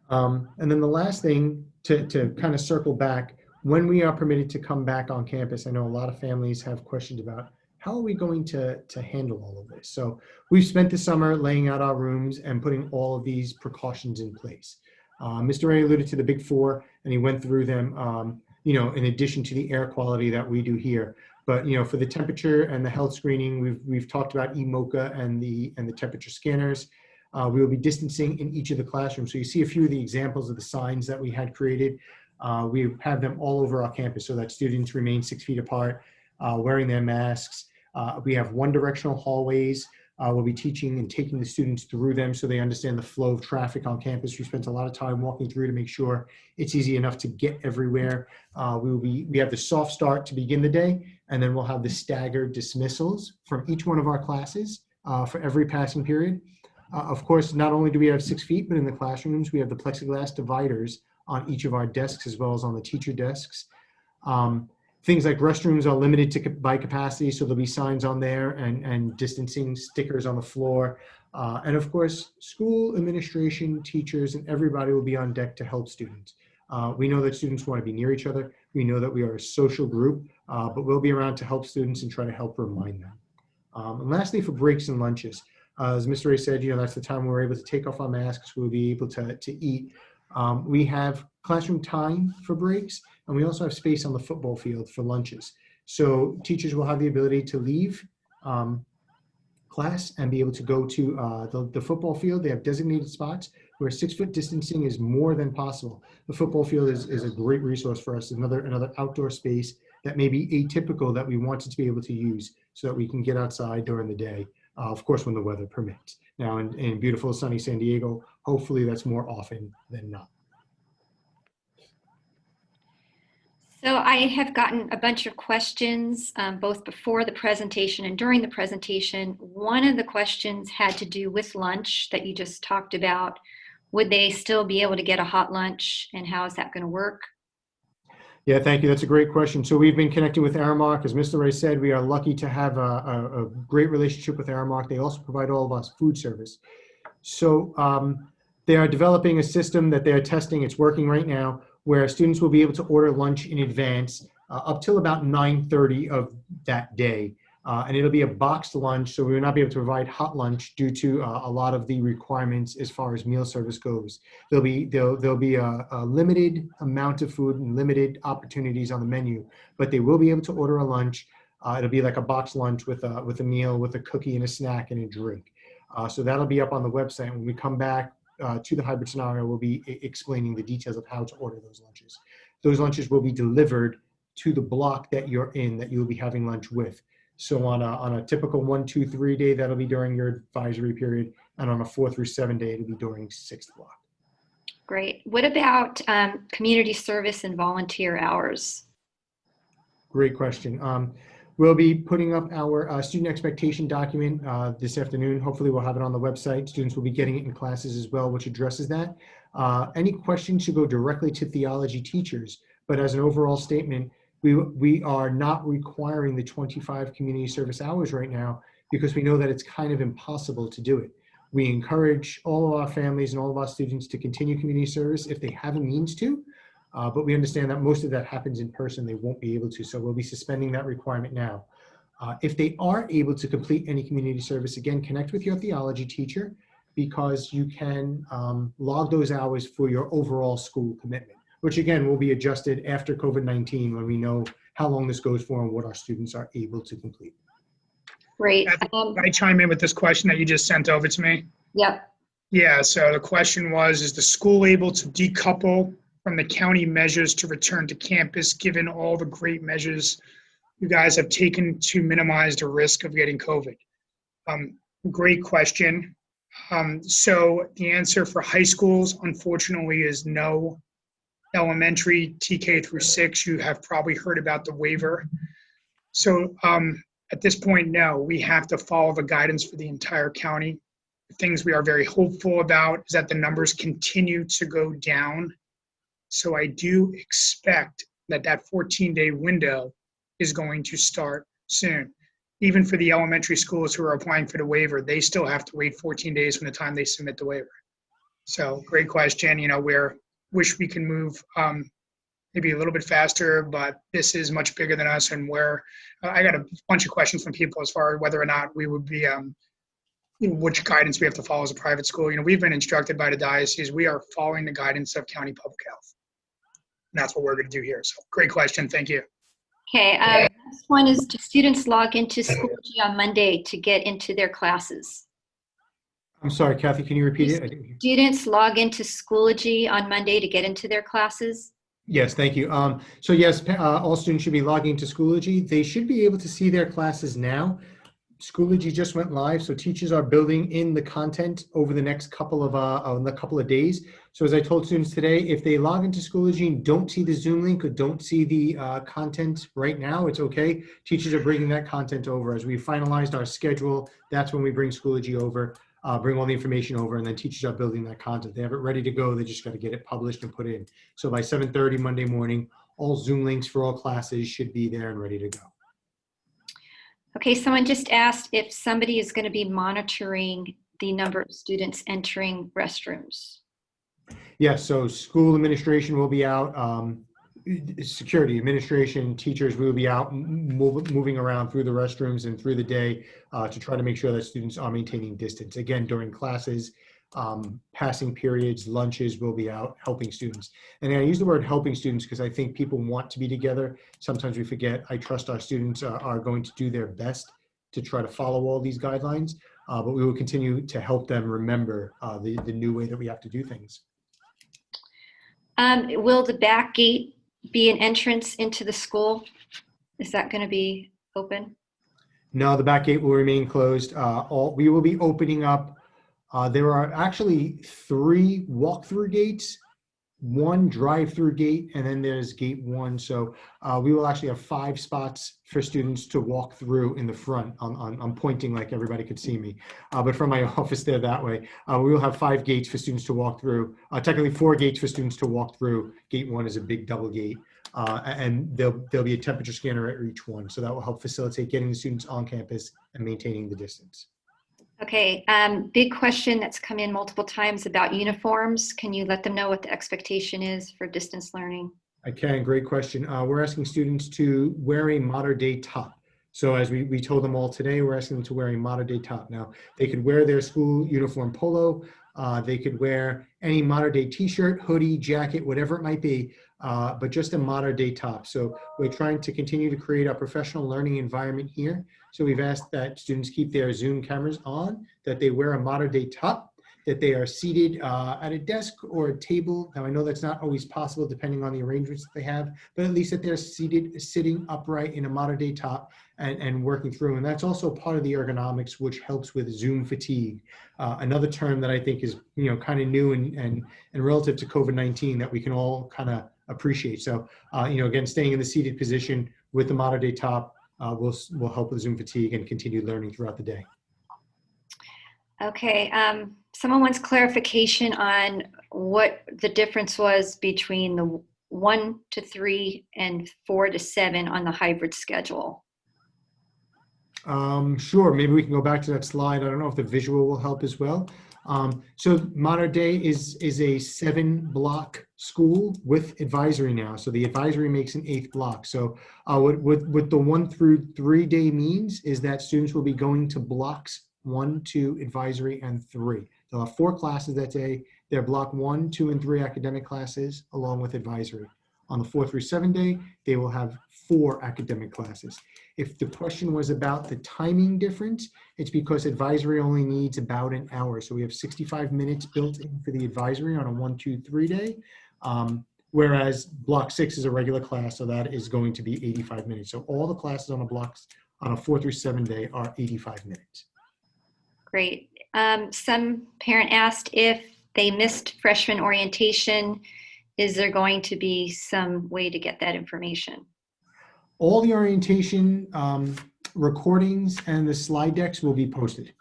And then the last thing to kind of circle back, when we are permitted to come back on campus, I know a lot of families have questions about how are we going to handle all of this? So we've spent the summer laying out our rooms and putting all of these precautions in place. Mr. Ray alluded to the big four, and he went through them, in addition to the air quality that we do here. But, for the temperature and the health screening, we've talked about eMocha and the temperature scanners. We will be distancing in each of the classrooms. So you see a few of the examples of the signs that we had created. We have them all over our campus so that students remain 6 feet apart, wearing their masks. We have one-directional hallways. We'll be teaching and taking the students through them so they understand the flow of traffic on campus. We spent a lot of time walking through to make sure it's easy enough to get everywhere. We have the soft start to begin the day, and then we'll have the staggered dismissals from each one of our classes for every passing period. Of course, not only do we have 6 feet, but in the classrooms, we have the plexiglass dividers on each of our desks as well as on the teacher desks. Things like restrooms are limited by capacity, so there'll be signs on there and distancing stickers on the floor. And of course, school administration, teachers, and everybody will be on deck to help students. We know that students want to be near each other. We know that we are a social group, but we'll be around to help students and try to help remind them. And lastly, for breaks and lunches, as Mr. Ray said, that's the time we're able to take off our masks. We'll be able to eat. We have classroom time for breaks, and we also have space on the football field for lunches. So teachers will have the ability to leave class and be able to go to the football field. They have designated spots where 6-foot distancing is more than possible. The football field is a great resource for us, another outdoor space that may be atypical that we wanted to be able to use so that we can get outside during the day, of course, when the weather permits. Now, in beautiful sunny San Diego, hopefully that's more often than not. So I have gotten a bunch of questions, both before the presentation and during the presentation. One of the questions had to do with lunch that you just talked about. Would they still be able to get a hot lunch, and how is that going to work? Yeah, thank you. That's a great question. So we've been connecting with Aramark. As Mr. Ray said, we are lucky to have a great relationship with Aramark. They also provide all of us food service. So they are developing a system that they're testing. It's working right now, where students will be able to order lunch in advance up till about 9:30 of that day. And it'll be a boxed lunch, so we will not be able to provide hot lunch due to a lot of the requirements as far as meal service goes. There'll be a limited amount of food and limited opportunities on the menu, but they will be able to order a lunch. It'll be like a boxed lunch with a meal, with a cookie and a snack and a drink. So that'll be up on the website. When we come back to the hybrid scenario, we'll be explaining the details of how to order those lunches. Those lunches will be delivered to the block that you're in, that you'll be having lunch with. So on a typical 1, 2, 3 day, that'll be during your advisory period. And on a 4 through 7 day, it'll be during 6th block. Great. What about community service and volunteer hours? Great question. We'll be putting up our student expectation document this afternoon. Hopefully we'll have it on the website. Students will be getting it in classes as well, which addresses that. Any questions should go directly to theology teachers, but as an overall statement, we are not requiring the 25 community service hours right now because we know that it's kind of impossible to do it. We encourage all of our families and all of our students to continue community service if they have a means to, but we understand that most of that happens in person. They won't be able to, so we'll be suspending that requirement now. If they are able to complete any community service, again, connect with your theology teacher because you can log those hours for your overall school commitment, which again will be adjusted after COVID-19 when we know how long this goes for and what our students are able to complete. Great. Can I chime in with this question that you just sent over to me? Yep. Yeah, so the question was, is the school able to decouple from the county measures to return to campus, given all the great measures you guys have taken to minimize the risk of getting COVID? Great question. So the answer for high schools, unfortunately, is no. Elementary, TK through 6, you have probably heard about the waiver. So at this point, no, we have to follow the guidance for the entire county. The things we are very hopeful about is that the numbers continue to go down. So I do expect that 14-day window is going to start soon. Even for the elementary schools who are applying for the waiver, they still have to wait 14 days from the time they submit the waiver. So great question. We're wish we can move maybe a little bit faster, but this is much bigger than us. And I got a bunch of questions from people as far as whether or not we would be, which guidance we have to follow as a private school. We've been instructed by the diocese. We are following the guidance of county public health. And that's what we're going to do here. So great question. Thank you. Okay. Next one is, do students log into Schoology on Monday to get into their classes? I'm sorry, Kathy, can you repeat it? Students log into Schoology on Monday to get into their classes? Yes, thank you. So yes, all students should be logging to Schoology. They should be able to see their classes now. Schoology just went live, so teachers are building in the content over the next couple of days. So as I told students today, if they log into Schoology and don't see the Zoom link or don't see the content right now, it's okay. Teachers are bringing that content over. As we finalized our schedule, that's when we bring Schoology over. Bring all the information over, and then teachers are building that content. They have it ready to go. They just got to get it published and put in. So by 7:30 Monday morning, all Zoom links for all classes should be there and ready to go. Okay, someone just asked if somebody is going to be monitoring the number of students entering restrooms. Yes, so school administration will be out security, administration, teachers, we will be out moving around through the restrooms and through the day to try to make sure that students are maintaining distance. Again, during classes, passing periods, lunches, we'll be out helping students. And I use the word helping students because I think people want to be together. Sometimes we forget. I trust our students are going to do their best to try to follow all these guidelines, but we will continue to help them remember the new way that we have to do things. Will the back gate be an entrance into the school? Is that going to be open? No, the back gate will remain closed. We will be opening up. There are actually 3 walk-through gates, 1 drive-through gate, and then there's gate 1. So we will actually have 5 spots for students to walk through in the front. I'm pointing like everybody could see me, but from my office there that way. We will have 5 gates for students to walk through. Technically 4 gates for students to walk through. Gate 1 is a big double gate. And there'll be a temperature scanner at each one. So that will help facilitate getting the students on campus and maintaining the distance. Okay, big question that's come in multiple times about uniforms. Can you let them know what the expectation is for distance learning? I can, great question. We're asking students to wear a modern day top. So as we told them all today, we're asking them to wear a modern day top. Now, they could wear their school uniform polo. They could wear any modern day t-shirt, hoodie, jacket, whatever it might be, but just a modern day top. So we're trying to continue to create a professional learning environment here. So we've asked that students keep their Zoom cameras on, that they wear a modern day top, that they are seated at a desk or a table. Now I know that's not always possible depending on the arrangements that they have, but at least that they're sitting upright in a modern day top and working through. And that's also part of the ergonomics, which helps with Zoom fatigue. Another term that I think is kind of new and relative to COVID-19 that we can all kind of appreciate. So again, staying in the seated position with the modern day top will help with Zoom fatigue and continued learning throughout the day. Okay, someone wants clarification on what the difference was between the 1 to 3 and 4 to 7 on the hybrid schedule. Sure, maybe we can go back to that slide. I don't know if the visual will help as well. So Modern Day is a 7-block school with advisory now. So the advisory makes an 8th block. So what the 1 through 3 day means is that students will be going to blocks 1, 2, advisory, and 3. They'll have 4 classes that day. They're block 1, 2, and 3 academic classes along with advisory. On the 4 through 7 day, they will have 4 academic classes. If the question was about the timing difference, it's because advisory only needs about an hour. So we have 65 minutes built in for the advisory on a 1, 2, 3 day, whereas block 6 is a regular class, so that is going to be 85 minutes. So all the classes on a 4 through 7 day are 85 minutes. Great. Some parent asked if they missed freshman orientation, is there going to be some way to get that information? All the orientation recordings and the slide decks will be posted.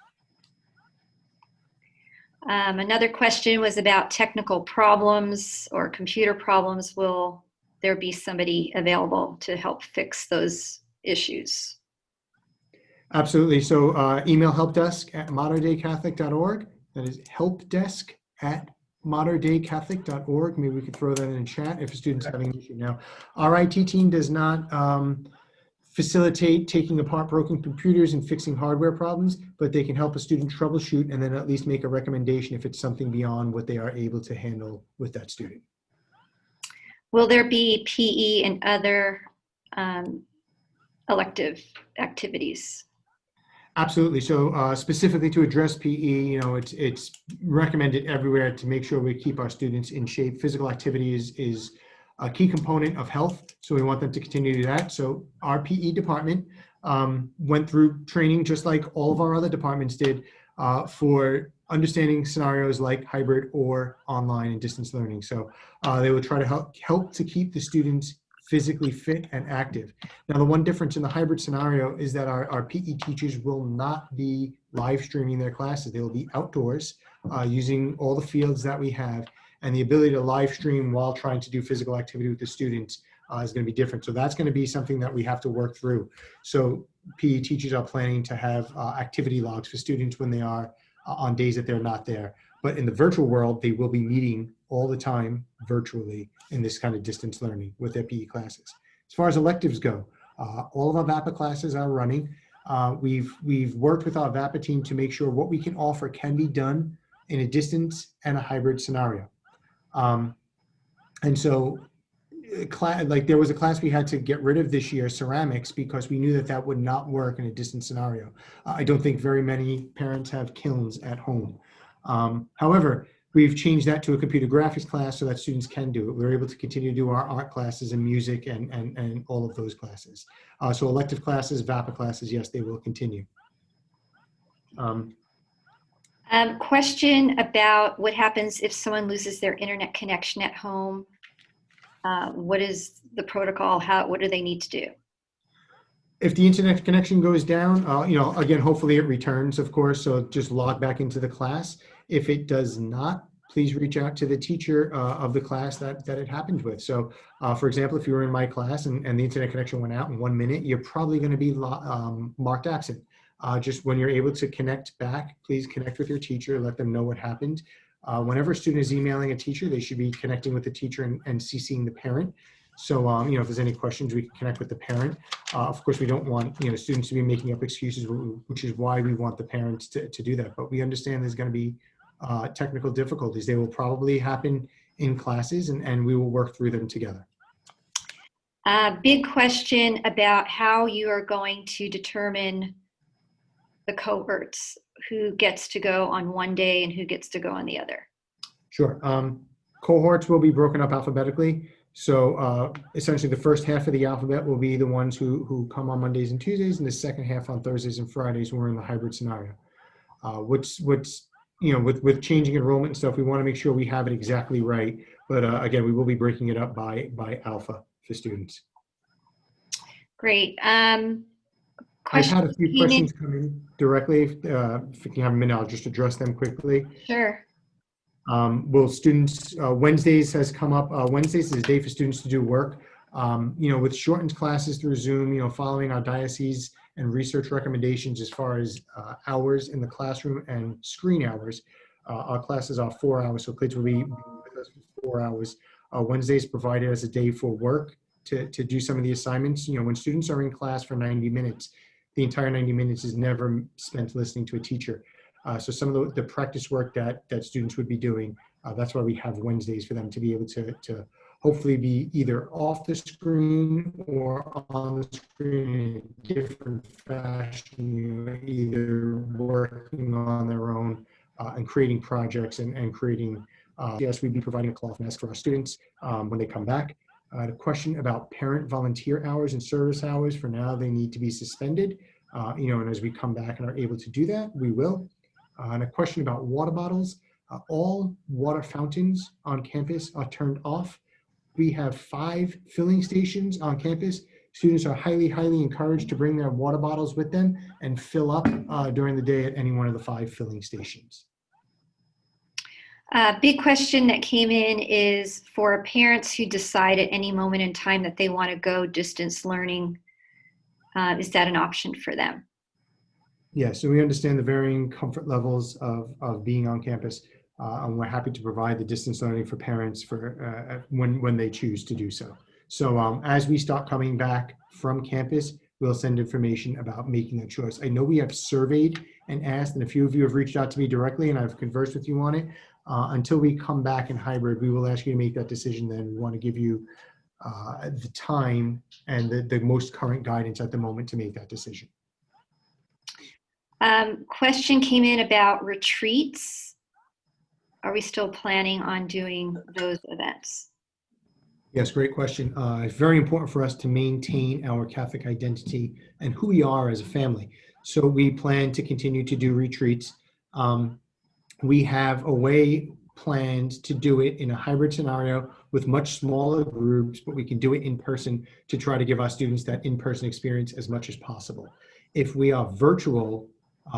Another question was about technical problems or computer problems. Will there be somebody available to help fix those issues? Absolutely. So email helpdesk@moderndaycatholic.org. That is helpdesk@moderndaycatholic.org. Maybe we could throw that in the chat if a student's having an issue now. Our IT team does not facilitate taking apart broken computers and fixing hardware problems, but they can help a student troubleshoot and then at least make a recommendation if it's something beyond what they are able to handle with that student. Will there be PE and other elective activities? Absolutely. So specifically to address PE, it's recommended everywhere to make sure we keep our students in shape. Physical activity is a key component of health, so we want them to continue to do that. So our PE department went through training just like all of our other departments did for understanding scenarios like hybrid or online and distance learning. So they will try to help to keep the students physically fit and active. Now, the one difference in the hybrid scenario is that our PE teachers will not be live streaming their classes. They will be outdoors using all the fields that we have, and the ability to live stream while trying to do physical activity with the students is going to be different. So that's going to be something that we have to work through. So PE teachers are planning to have activity logs for students when they are on days that they're not there. But in the virtual world, they will be meeting all the time virtually in this kind of distance learning with their PE classes. As far as electives go, all of our VAPA classes are running. We've worked with our VAPA team to make sure what we can offer can be done in a distance and a hybrid scenario. And so like there was a class we had to get rid of this year, ceramics, because we knew that that would not work in a distance scenario. I don't think very many parents have kilns at home. However, we've changed that to a computer graphics class so that students can do it. We're able to continue to do our art classes and music and all of those classes. So elective classes, VAPA classes, yes, they will continue. Question about what happens if someone loses their internet connection at home. What is the protocol? What do they need to do? If the internet connection goes down, again, hopefully it returns, of course, so just log back into the class. If it does not, please reach out to the teacher of the class that it happened with. So, for example, if you were in my class and the internet connection went out in 1 minute, you're probably going to be marked absent. Just when you're able to connect back, please connect with your teacher, let them know what happened. Whenever a student is emailing a teacher, they should be connecting with the teacher and CCing the parent. So, if there's any questions, we can connect with the parent. Of course, we don't want, students to be making up excuses, which is why we want the parents to do that. But we understand there's going to be technical difficulties. They will probably happen in classes, and we will work through them together. Big question about how you are going to determine the cohorts, who gets to go on one day and who gets to go on the other. Sure. Cohorts will be broken up alphabetically. So essentially the first half of the alphabet will be the ones who come on Mondays and Tuesdays, and the second half on Thursdays and Fridays. We're in the hybrid scenario. With changing enrollment and stuff, we want to make sure we have it exactly right. But again, we will be breaking it up by alpha for students. Great. I've had a few questions come in directly. If you can have a minute, I'll just address them quickly. Sure. Will students, Wednesdays has come up. Wednesdays is a day for students to do work. With shortened classes through Zoom, following our diocese and research recommendations as far as hours in the classroom and screen hours, our classes are 4 hours, so kids will be with us for 4 hours. Wednesdays provided as a day for work to do some of the assignments. When students are in class for 90 minutes, the entire 90 minutes is never spent listening to a teacher. So some of the practice work that students would be doing, that's why we have Wednesdays for them to be able to hopefully be either off the screen or on the screen in a different fashion, either working on their own and creating projects and creating, yes, we'd be providing a cloth mask for our students when they come back. The question about parent volunteer hours and service hours, for now, they need to be suspended. And as we come back and are able to do that, we will. And a question about water bottles. All water fountains on campus are turned off. We have 5 filling stations on campus. Students are highly, highly encouraged to bring their water bottles with them and fill up during the day at any one of the 5 filling stations. Big question that came in is for parents who decide at any moment in time that they want to go distance learning, is that an option for them? Yeah, so we understand the varying comfort levels of being on campus, and we're happy to provide the distance learning for parents for when they choose to do so. So as we start coming back from campus, we'll send information about making that choice. I know we have surveyed and asked, and a few of you have reached out to me directly, and I've conversed with you on it. Until we come back in hybrid, we will ask you to make that decision. Then we want to give you the time and the most current guidance at the moment to make that decision. Question came in about retreats. Are we still planning on doing those events? Yes, great question. It's very important for us to maintain our Catholic identity and who we are as a family. So we plan to continue to do retreats. We have a way planned to do it in a hybrid scenario with much smaller groups, but we can do it in person to try to give our students that in-person experience as much as possible. If we are virtual,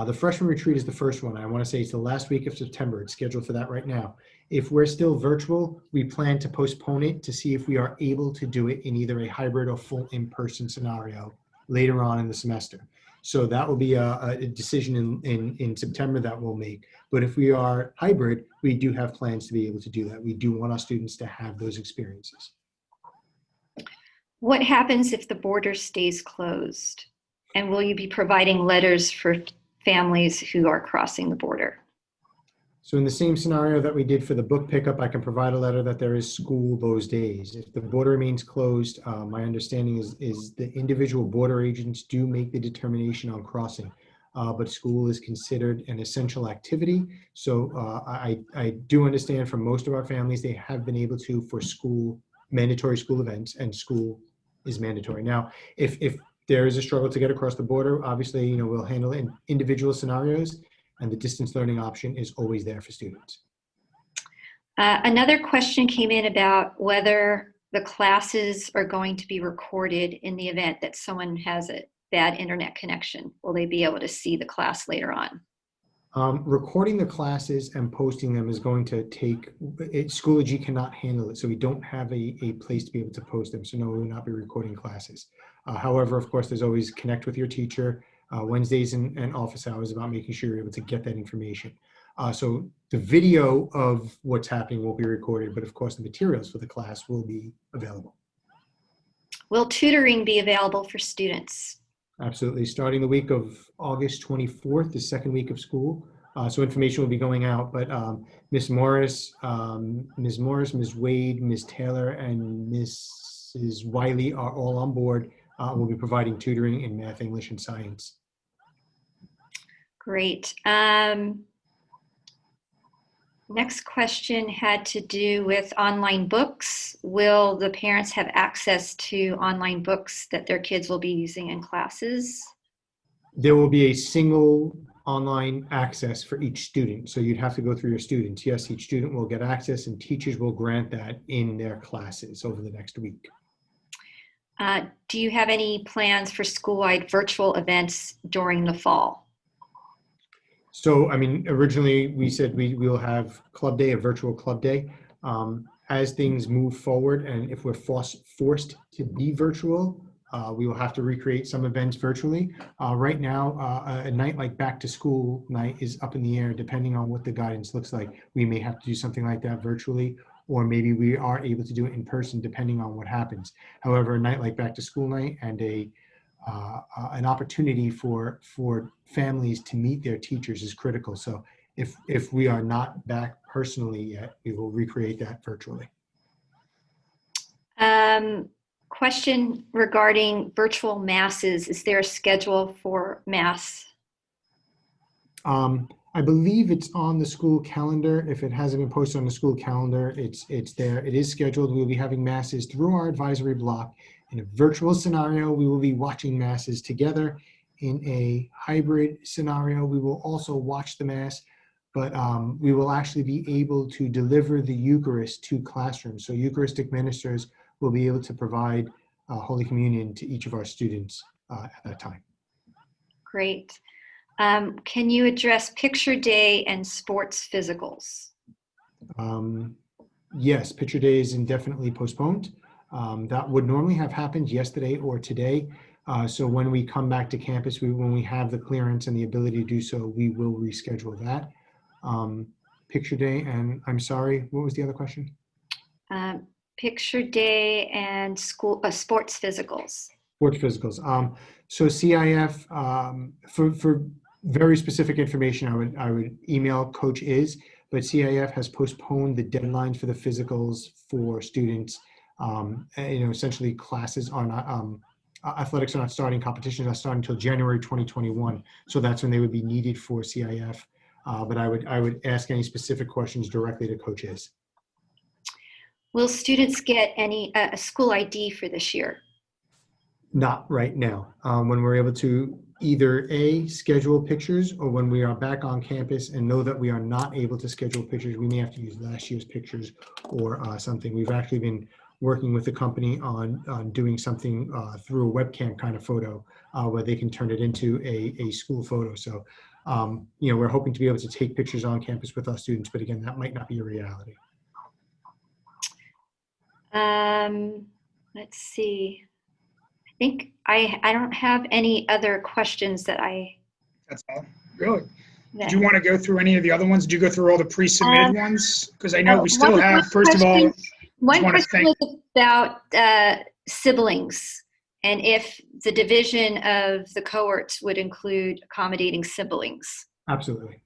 the freshman retreat is the first one. I want to say it's the last week of September. It's scheduled for that right now. If we're still virtual, we plan to postpone it to see if we are able to do it in either a hybrid or full in-person scenario later on in the semester. So that will be a decision in September that we'll make. But if we are hybrid, we do have plans to be able to do that. We do want our students to have those experiences. What happens if the border stays closed? And will you be providing letters for families who are crossing the border? So in the same scenario that we did for the book pickup, I can provide a letter that there is school those days. If the border remains closed, my understanding is the individual border agents do make the determination on crossing, but school is considered an essential activity. So I do understand from most of our families, they have been able to for school, mandatory school events, and school is mandatory. Now, if there is a struggle to get across the border, obviously, we'll handle it in individual scenarios, and the distance learning option is always there for students. Another question came in about whether the classes are going to be recorded in the event that someone has a bad internet connection. Will they be able to see the class later on? Recording the classes and posting them is going to take, Schoology cannot handle it, so we don't have a place to be able to post them. So no, we will not be recording classes. However, of course, there's always connect with your teacher, Wednesdays and office hours about making sure you're able to get that information. So the video of what's happening will be recorded, but of course the materials for the class will be available. Will tutoring be available for students? Absolutely. Starting the week of August 24th, the second week of school. So information will be going out, but Ms. Morris, Ms. Wade, Ms. Taylor, and Mrs. Wiley are all on board. We'll be providing tutoring in math, English, and science. Great. Next question had to do with online books. Will the parents have access to online books that their kids will be using in classes? There will be a single online access for each student. So you'd have to go through your students. Yes, each student will get access, and teachers will grant that in their classes over the next week. Do you have any plans for school-wide virtual events during the fall? So, I mean, originally we said we will have club day, a virtual club day. As things move forward, and if we're forced to be virtual, we will have to recreate some events virtually. Right now, a night like back to school night is up in the air, depending on what the guidance looks like. We may have to do something like that virtually, or maybe we are able to do it in person, depending on what happens. However, a night like back to school night and an opportunity for families to meet their teachers is critical. So if we are not back personally yet, we will recreate that virtually. Question regarding virtual masses. Is there a schedule for mass? I believe it's on the school calendar. If it hasn't been posted on the school calendar, it's there. It is scheduled. We'll be having masses through our advisory block. In a virtual scenario, we will be watching masses together. In a hybrid scenario, we will also watch the mass, but we will actually be able to deliver the Eucharist to classrooms. So Eucharistic ministers will be able to provide Holy Communion to each of our students at that time. Great. Can you address picture day and sports physicals? Yes, picture day is indefinitely postponed. That would normally have happened yesterday or today. So when we come back to campus, when we have the clearance and the ability to do so, we will reschedule that. Picture day, and I'm sorry, what was the other question? Picture day and school sports physicals. Sports physicals. So CIF, for very specific information, I would email Coach Is, but CIF has postponed the deadlines for the physicals for students. Essentially classes are not, athletics are not starting, competitions are not starting until January 2021. So that's when they would be needed for CIF. But I would ask any specific questions directly to Coach Is. Will students get a school ID for this year? Not right now. When we're able to either schedule pictures, or when we are back on campus and know that we are not able to schedule pictures, we may have to use last year's pictures or something. We've actually been working with the company on doing something through a webcam kind of photo where they can turn it into a school photo. So, we're hoping to be able to take pictures on campus with our students, but again, that might not be a reality. Let's see. I think I don't have any other questions that That's all. Really? that Did you want to go through any of the other ones? Did you go through all the pre-submitted ones? Because I know we still one have, first of all, one want to question thank- was about siblings, and if the division of the cohorts would include accommodating siblings. Absolutely.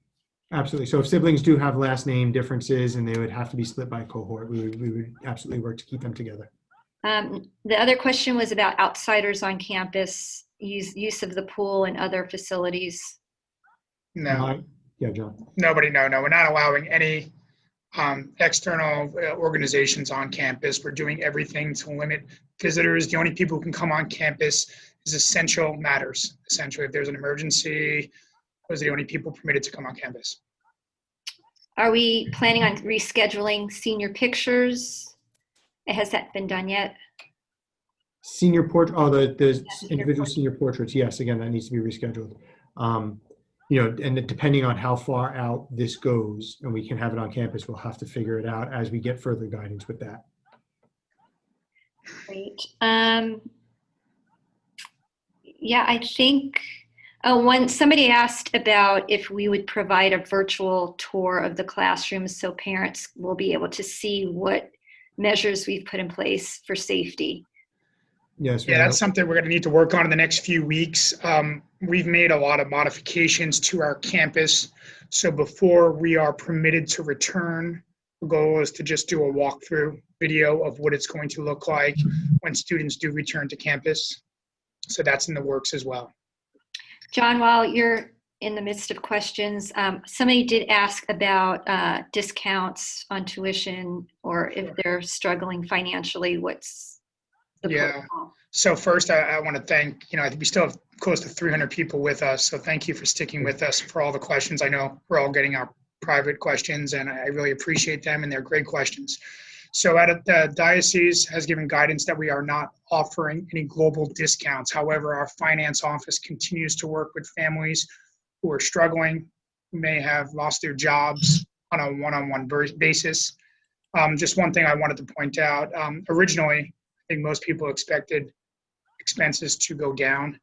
Absolutely. So if siblings do have last name differences and they would have to be split by cohort, we would absolutely work to keep them together. The other question was about outsiders on campus, use of the pool and other facilities. No, Yeah, John. no, we're not allowing any external organizations on campus. We're doing everything to limit visitors. The only people who can come on campus is essential matters. Essentially, if there's an emergency, those are the only people permitted to come on campus. Are we planning on rescheduling senior pictures? Has that been done yet? Senior portrait, the individual senior portraits, yes, again, that needs to be rescheduled. And depending on how far out this goes and we can have it on campus, we'll have to figure it out as we get further guidance with that. Great. Yeah, I think somebody asked about if we would provide a virtual tour of the classrooms so parents will be able to see what measures we've put in place for safety. Yes. Yeah, that's something we're going to need to work on in the next few weeks. We've made a lot of modifications to our campus. So before we are permitted to return, the goal is to just do a walkthrough video of what it's going to look like when students do return to campus. So that's in the works as well. John, while you're in the midst of questions, somebody did ask about discounts on tuition, or if they're struggling financially, what's the protocol? So first, I want to thank, I think we still have close to 300 people with us. So thank you for sticking with us for all the questions. I know we're all getting our private questions, and I really appreciate them, and they're great questions. So the diocese has given guidance that we are not offering any global discounts. However, our finance office continues to work with families who are struggling, who may have lost their jobs on a one-on-one basis. Just one thing I wanted to point out, originally, I think most people expected expenses to go down.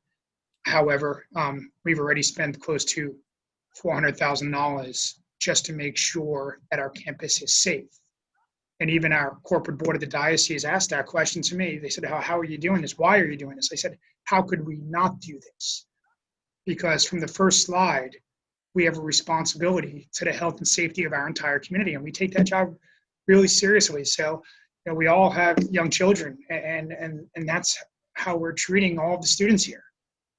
However, we've already spent close to $400,000 just to make sure that our campus is safe. And even our corporate board of the diocese asked that question to me. They said, how are you doing this? Why are you doing this? I said, how could we not do this? Because from the first slide, we have a responsibility to the health and safety of our entire community, and we take that job really seriously. So, we all have young children, and that's how we're treating all of the students here.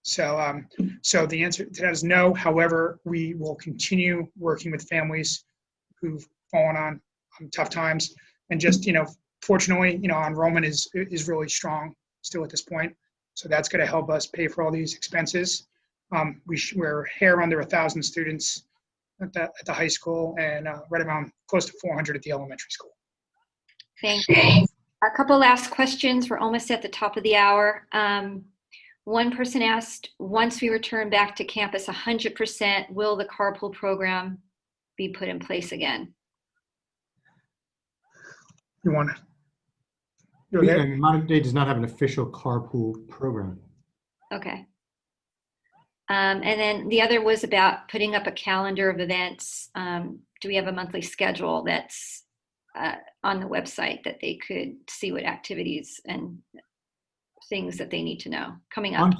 So, so the answer to that is no. However, we will continue working with families who've fallen on tough times, and just fortunately, our enrollment is really strong still at this point. So that's going to help us pay for all these expenses. We're here under 1,000 students at the high school, and right around close to 400 at the elementary school. Thank you. A couple last questions. We're almost at the top of the hour. One person asked, once we return back to campus 100%, will the carpool program be put in place again? You want to? Modern Day does not have an official carpool program. Okay. And then the other was about putting up a calendar of events. Do we have a monthly schedule that's on the website that they could see what activities and things that they need to know coming up?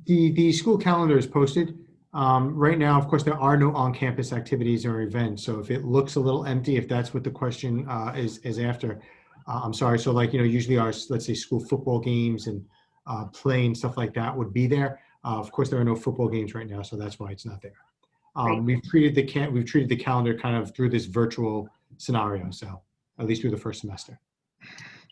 The school calendar is posted. Right now, of course, there are no on-campus activities or events. So if it looks a little empty, if that's what the question is after, I'm sorry. So usually our, let's say, school football games and play and stuff like that would be there. Of course, there are no football games right now, so that's why it's not there. We've treated the calendar kind of through this virtual scenario, so at least through the first semester.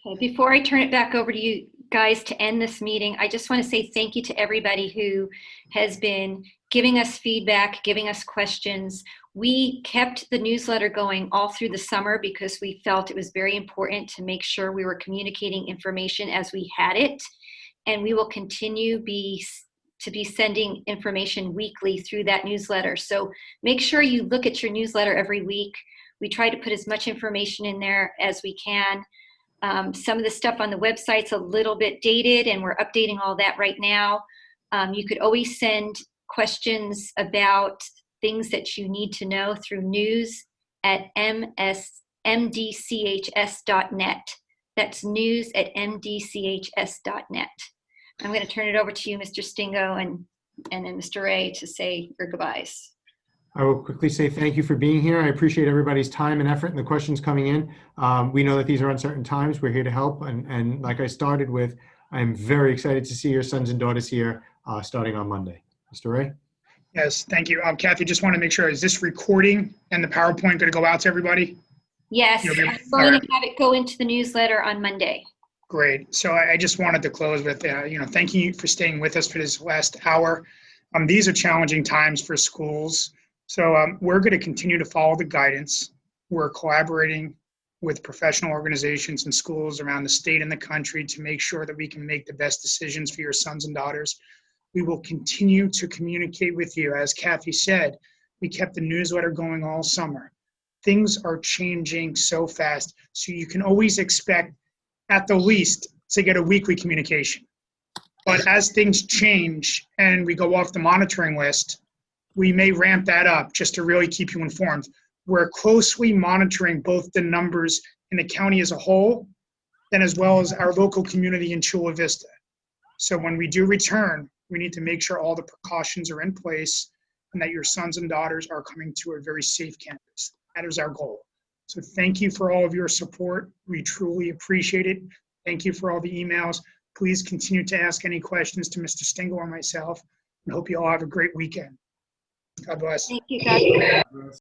Okay, before I turn it back over to you guys to end this meeting, I just want to say thank you to everybody who has been giving us feedback, giving us questions. We kept the newsletter going all through the summer because we felt it was very important to make sure we were communicating information as we had it. And we will continue to be sending information weekly through that newsletter. So make sure you look at your newsletter every week. We try to put as much information in there as we can. Some of the stuff on the website's a little bit dated, and we're updating all that right now. You could always send questions about things that you need to know through news at mdchs.net. That's news at mdchs.net. I'm going to turn it over to you, Mr. Stingo, and then Mr. Ray to say your goodbyes. I will quickly say thank you for being here. I appreciate everybody's time and effort and the questions coming in. We know that these are uncertain times. We're here to help. And like I started with, I'm very excited to see your sons and daughters here starting on Monday. Mr. Ray? Yes, thank you. Kathy, just want to make sure, is this recording and the PowerPoint going to go out to everybody? Yes, I'm going to have it go into the newsletter on Monday. Great. So I just wanted to close with, thanking you for staying with us for this last hour. These are challenging times for schools. So we're going to continue to follow the guidance. We're collaborating with professional organizations and schools around the state and the country to make sure that we can make the best decisions for your sons and daughters. We will continue to communicate with you. As Kathy said, we kept the newsletter going all summer. Things are changing so fast, so you can always expect, at the least, to get a weekly communication. But as things change and we go off the monitoring list, we may ramp that up just to really keep you informed. We're closely monitoring both the numbers in the county as a whole, and as well as our local community in Chula Vista. So when we do return, we need to make sure all the precautions are in place and that your sons and daughters are coming to a very safe campus. That is our goal. So thank you for all of your support. We truly appreciate it. Thank you for all the emails. Please continue to ask any questions to Mr. Stingle or myself, and hope you all have a great weekend. God bless. Thank you, God.